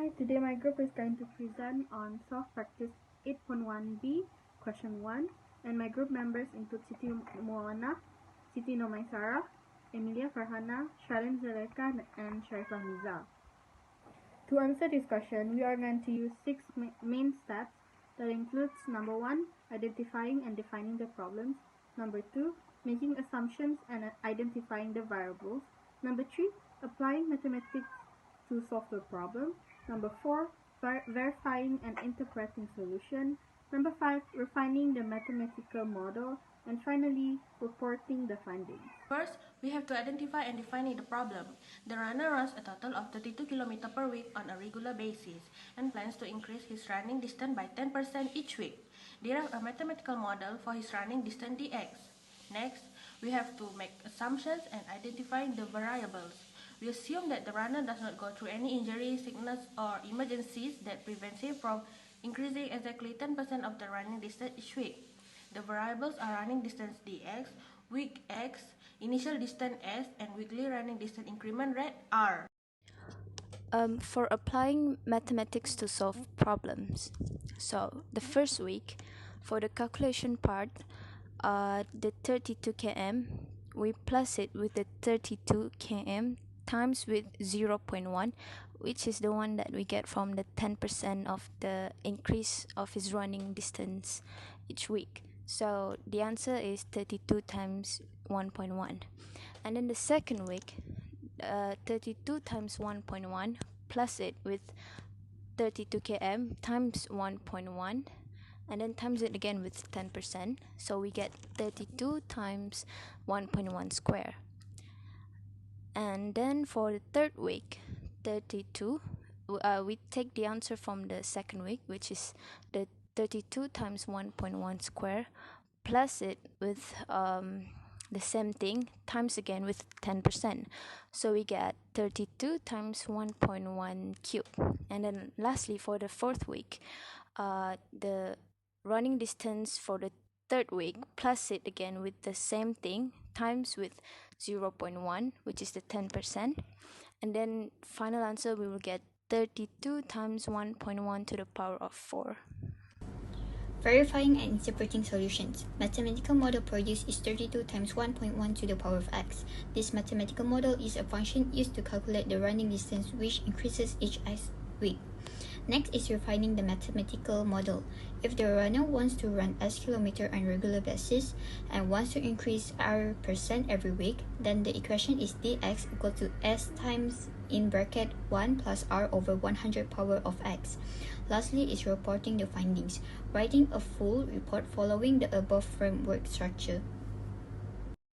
Hi, today my group is going to present on Soft Practice 8.1b, question 1, and my group members include Siti Moana, Siti Nomaisara, Emilia Farhana, Sharon Zulaika, and Sharifah Miza. To answer this question, we are going to use 6 main steps that includes number 1, identifying and defining the problems, number 2, making assumptions and identifying the variables, number 3, applying mathematics to solve the problem, number 4, verifying and interpreting solution, number 5, refining the mathematical model, and finally, reporting the findings. First, we have to identify and define the problem. The runner runs a total of 32 km per week on a regular basis and plans to increase his running distance by 10% each week. Derive a mathematical model for his running distance dx. Next, we have to make assumptions and identify the variables. We assume that the runner does not go through any injury, sickness, or emergencies that prevents him from increasing exactly 10% of the running distance each week. The variables are running distance dx, week x, initial distance s, and weekly running distance increment rate r. For applying mathematics to solve problems. So the first week, for the calculation part, the 32 km, we plus it with the 32 km times with 0.1, which is the one that we get from the 10% of the increase of his running distance each week. So the answer is 32 times 1.1. And then the second week, 32 times 1.1 plus it with 32 km times 1.1 and then times it again with 10%, so we get 32 times 1.1 square. And then for the third week, 32, we take the answer from the second week, which is the 32 times 1.1 square plus it with the same thing times again with 10%, so we get 32 times 1.1 cube. And then lastly, for the fourth week, the running distance for the third week plus it again with the same thing times with 0.1, which is the 10%, and then final answer we will get 32 times 1.1 to the power of 4. Verifying and interpreting solutions. Mathematical model produced is 32 times 1.1 to the power of x. This mathematical model is a function used to calculate the running distance, which increases each week. Next is refining the mathematical model. If the runner wants to run S km on regular basis and wants to increase R% every week, then the equation is dx equal to S times in bracket 1 plus R over 100 power of x. Lastly is reporting the findings, writing a full report following the above framework structure.